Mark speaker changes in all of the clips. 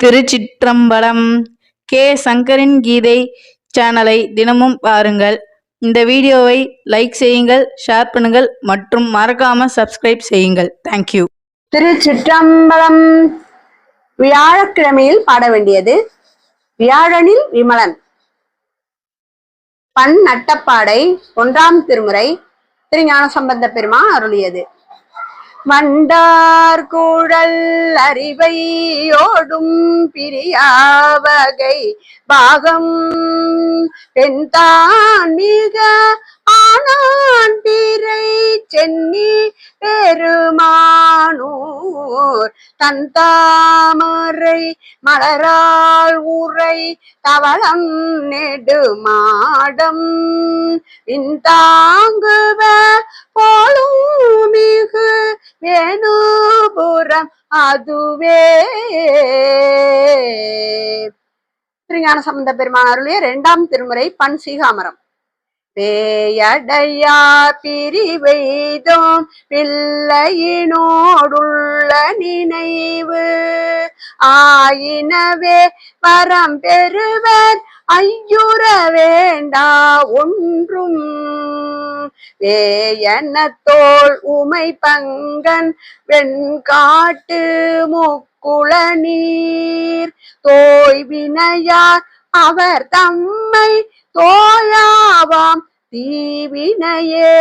Speaker 1: திருச்சிற்றம்பலம். K சங்கரின் கீதை சேனலை தினமும் பாருங்கள். இந்த வீடியோவை லைக் செய்யுங்கள், ஷேர் பண்ணுங்கள் மற்றும் மறக்காம சப்ஸ்கிரைப் செய்யுங்கள். தேங்க்யூ.
Speaker 2: திருச்சிற்றம்பலம். வியாழக்கிழமையில் பாட வேண்டியது வியாழனில் விமலன். பண் நட்டப்பாடை 1ஆம் திருமுறை திருஞான சம்பந்த பெருமான் அருளியது. மண்டார் குழல் அறிவையோடும் பிரியாவகை பாகம் பெண்தான் மிக ஆனான் பிறை சென்னி பெருமானூர் தன் தாமரை மலரால் உரை தவளம் நெடுமாடம் இன்தாங்குவ போலும் மிகு வேணுபுரம் அதுவே. திருஞான சம்பந்த பெருமான் அருளிய 2ஆம் திருமுறை பண் சீகாமரம். பேயடையார் பிரிவெய்தோம் பிள்ளையினோடுள்ள நினைவு ஆயினவே வரம் பெறுவர் ஐயுற வேண்டா ஒன்றும். வேயனத்தோள் உமை பங்கன் வெண்காட்டு முக்குள நீர் தோய்வினையார் அவர் தம்மை தோயாவாம் தீவினையே.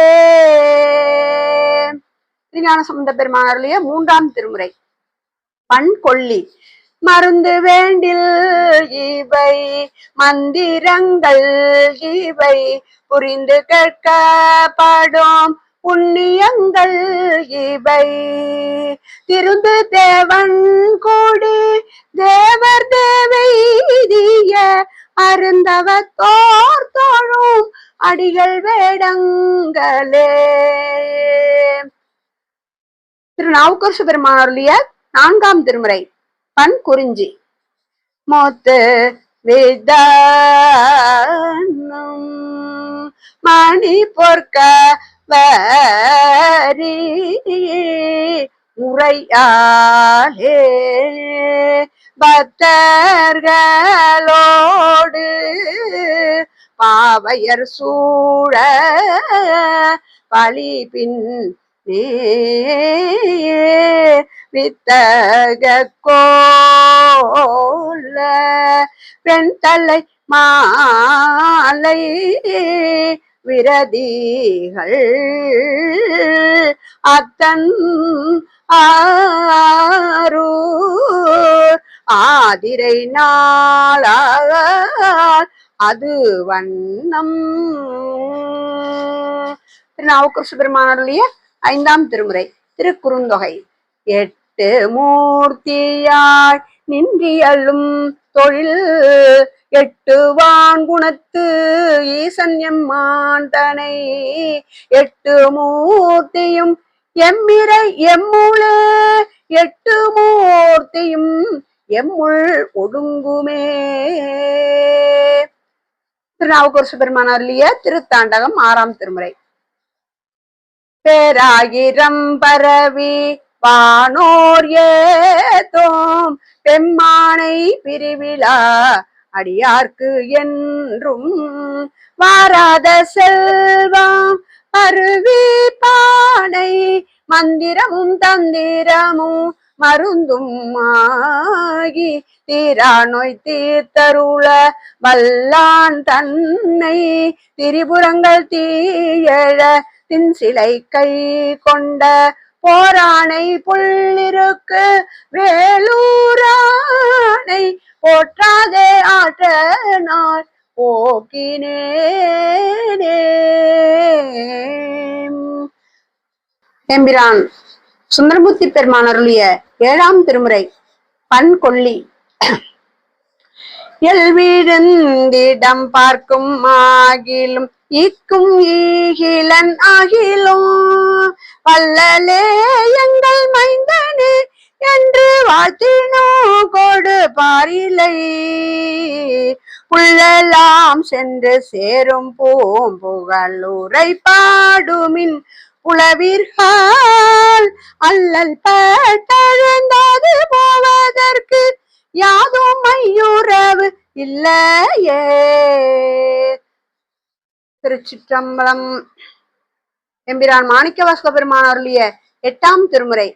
Speaker 2: திருஞான சம்பந்த பெருமான் அருளிய 3ஆம் திருமுறை பண் கொள்ளி. மருந்து வேண்டில் இவை மந்திரங்கள் இவை புரிந்து கேட்கப்படும் புண்ணியங்கள் இவை திருந்து தேவன் கூடி தேவர் தேவைதிய அருந்தவத்தோர் தோழும் அடிகள் வேடங்களே. திருநாவுக்கரசு பெருமான் அருளிய 4ஆம் திருமுறை பண் குறிஞ்சி. மோத்து விதனும் மணி பொற்க வரி உரையாலே பக்தர்களோடு பாவையர் சூழ பழி பின் வித்தக கோல பெண்தலை மாலை விரதிகள் அத்தன் ஆரூர் ஆதிரை நாளால் அது வண்ணம். திருநாவுக்கரசு பெருமான் அருளிய 5ஆம் திருமுறை திருக்குறுந்தொகை. 8 மூர்த்தியாய் நின்றியலும் தொழில் 8 வான்குணத்து ஈசன் எம்மான் தனை 8 மூர்த்தியும் எம்மிரை எம்முளே 8 மூர்த்தியும் எம்முள் ஒடுங்குமே. திருநாவுக்கரசு பெருமான் அருளிய திருத்தாண்டகம் 6ஆம் திருமுறை. பேராயிரம் பரவி வானோர் ஏதோம் பெம்மானை பிரிவிழா அடியார்க்கு என்றும் வாராத செல்வம் அருவி பானை மந்திரமும் தந்திரமும் மருந்தும் ஆகி தீரா நோய் தீர்த்தருள வல்லான் தன்னை திரிபுரங்கள் தீயழ சிலை கை கொண்ட போரானை புள்ளிருக்கு வேலூரானை போற்றாதே ஆற்ற நாள் போக்கினேனே. எம்பிரான் சுந்தரமூர்த்தி பெருமான் அருளிய 7ஆம் திருமுறை பண் கொள்ளி. எல்வீழ்ந்திடம் பார்க்கும் ஆகிலும் ஈக்கும் ஈகிலன் ஆகிலும் வல்லலே எங்கள் மைந்தனே என்று வாழ்த்தினோ கொடு பாரிலை புள்ளெல்லாம் சென்று சேரும் பூம்புகழுரை பாடுமின் புலவீர்கள் அல்லல் பட்டழுந்தது போவதற்கு யாதும் மையுறவு இல்லையே. திருச்சிற்றம்பலம். எம்பிரான் மாணிக்கவாசக பெருமான் அருளிய 8ஆம் திருமுறை.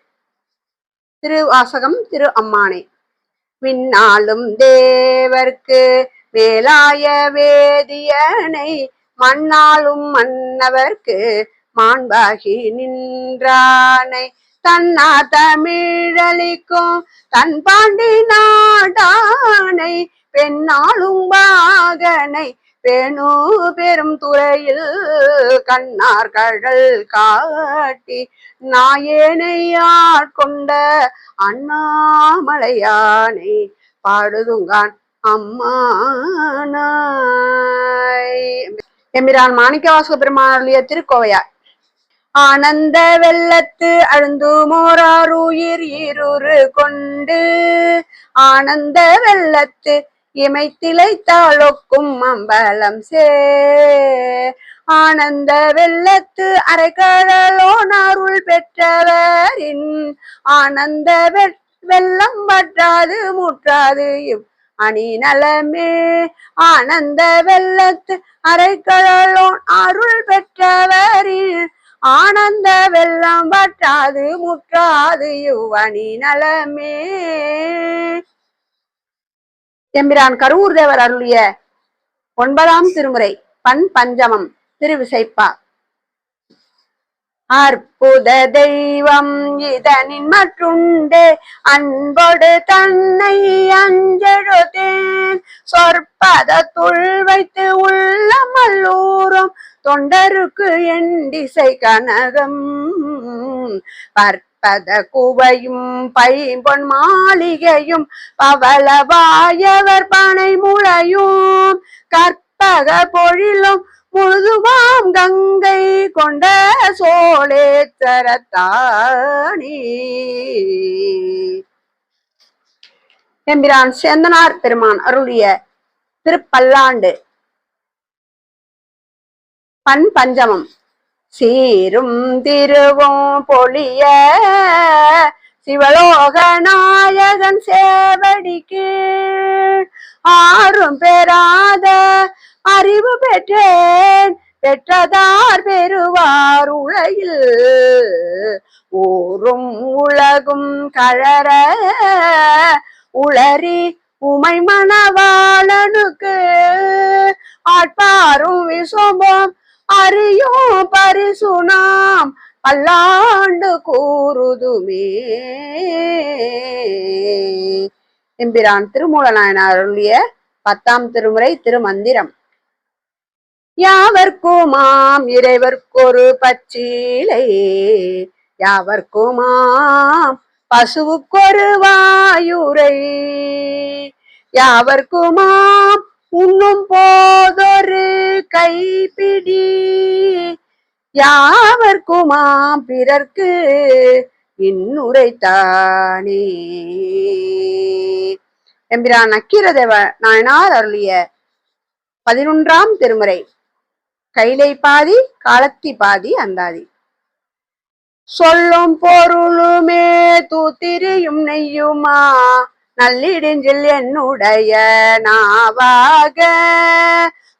Speaker 2: திருவாசகம். திரு அம்மானே. விண்ணாளும் தேவர்க்கு மேலாய வேதியனை மண்ணாளும் மன்னவர்க்கு மாண்பாகி நின்றானை தன்னா தமிழளிக்கும் தன் பாண்டி நாடானை பெண்ணாளும் பாகனை பெணு பெரும் துறையில் கண்ணார் கடல் காட்டி நாயேனை ஆட்கொண்ட அண்ணாமலையானை பாடுதுங்கான் அம்மானாய். எம்பிரான் மாணிக்கவாசக பெருமான் அருளிய திருக்கோவையார். ஆனந்த வெள்ளத்து அழுந்துமோராருயிர் இருறு கொண்டு ஆனந்த வெள்ளத்து இமைத்திளைத்தாளொக்கும் அம்பலம் சே ஆனந்த வெள்ளத்து அரைக்கடலோன் அருள் பெற்றவரின் ஆனந்த வெள்ளம் பற்றாது முற்றாது அணி நலமே. ஆனந்த வெள்ளத்து அரைக்கடலோன் அருள் பெற்றவரின் ஆனந்த வெள்ளம் பற்றாது முற்றாது அணி நலமே. எம்பிரான் கருவூர் தேவர் அருளிய 9ஆம் திருமுறை. பண் பஞ்சமம். திருவிசைப்பா. அற்புத தெய்வம் இதனின் மற்றுண்டே அன்போடு தன்னை அஞ்செழுதேன் சொற்பதத்துள் வைத்து உள்ள மல்லூரும் தொண்டருக்கு என் திசை கனகம் பற்பத குவையும் பைம்பொன் மாளிகையும் பவளவாயவர் பனை முளையும் கற்பக பொழிலும் முழுதுவாம் கங்கை கொண்ட சோழேச்சரத்தானே. எம்பிரான் சேந்தனார் பெருமான் அருளிய திருப்பல்லாண்டு. பண் பஞ்சமம். சீரும் திருவும் பொழிய சிவலோக நாயகன் சேவடிக்கு ஆறும் பெறாத அறிவு பெற்றேன் பெற்றதார் பெறுவார் உலகில் ஊரும் உலகும் கழற உளறி உமை மணவாளனுக்கு ஆட்பாரும் விசும்பம் அறியும் பரிசு நாம் பல்லாண்டு கூறுதுமே. எம்பிரான் திருமூலநாயனார் அருளிய 10ஆம் திருமுறை. திருமந்திரம். யாவர்க்குமாம் இறைவர்க்கொரு பச்சிலை யாவர்க்குமாம் பசுவுக்கொரு வாயுரை யாவர்க்குமாம் உண்ணும் போதொரு கைப்பிடி யாவர்க்குமாம் பிறர்க்கு இன்னுரைத்தானே. எம்பிரான் நக்கீரதேவ நாயனார் அருளிய 11ஆம் திருமுறை. கைலை பாதி காலத்தி பாதி அந்தாதி. சொல்லும் பொருளுமே தூத்திரியும் நெய்யுமா நல்லிடிஞ்சில் என்னுடைய நாவாக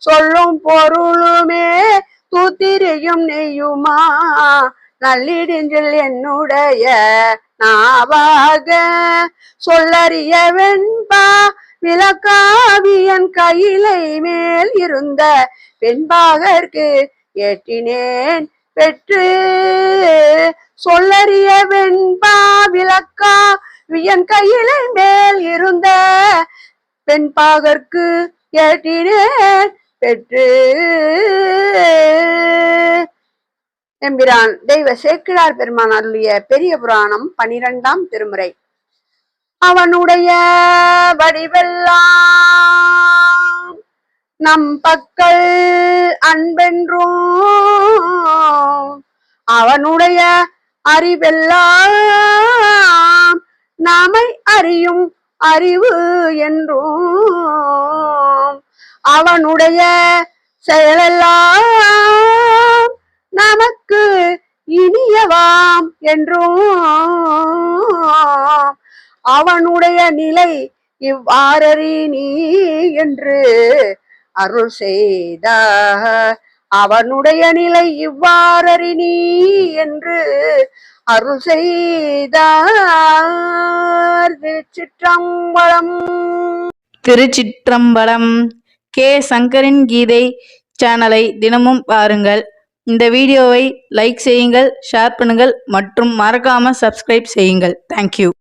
Speaker 2: சொல்லும் பொருளுமே தூத்திரியும் நெய்யுமா நல்லிடிஞ்சில் என்னுடைய நாவாக சொல்லறிய வெண்பா விளக்காவியன் கையிலை மேல் இருந்த பெண்பாகற்கு ஏற்றினேன் பெற்று சொல்லறிய வெண்பா விளக்கா வியன் கையிலை மேல் இருந்த பெண்பாகற்கு ஏற்றினேன் பெற்று. எம்பிரான் தெய்வ சேக்கிழார் பெருமான் அருளிய பெரிய புராணம் 12ஆம் திருமுறை. அவனுடைய வடிவெல்லாம் நம் பக்கல் அன்பென்றும் அவனுடைய அறிவெல்லாம் நாமை அறியும் அறிவு என்றும் அவனுடைய செயலெல்லாம் நமக்கு இனியவாம் என்றும் அவனுடைய நிலை இவ்வாறறி நீ என்று அருள் செய்தார். அவனுடைய நிலை இவ்வாறறி நீ என்று அருள் செய்தார். திருச்சிற்றம்பலம்.
Speaker 1: திருச்சிற்றம்பலம். கே சங்கரின் கீதை சேனலை தினமும் பாருங்கள். இந்த வீடியோவை லைக் செய்யுங்கள், ஷேர் பண்ணுங்கள் மற்றும் மறக்காம சப்ஸ்கிரைப் செய்யுங்கள். தேங்க்யூ.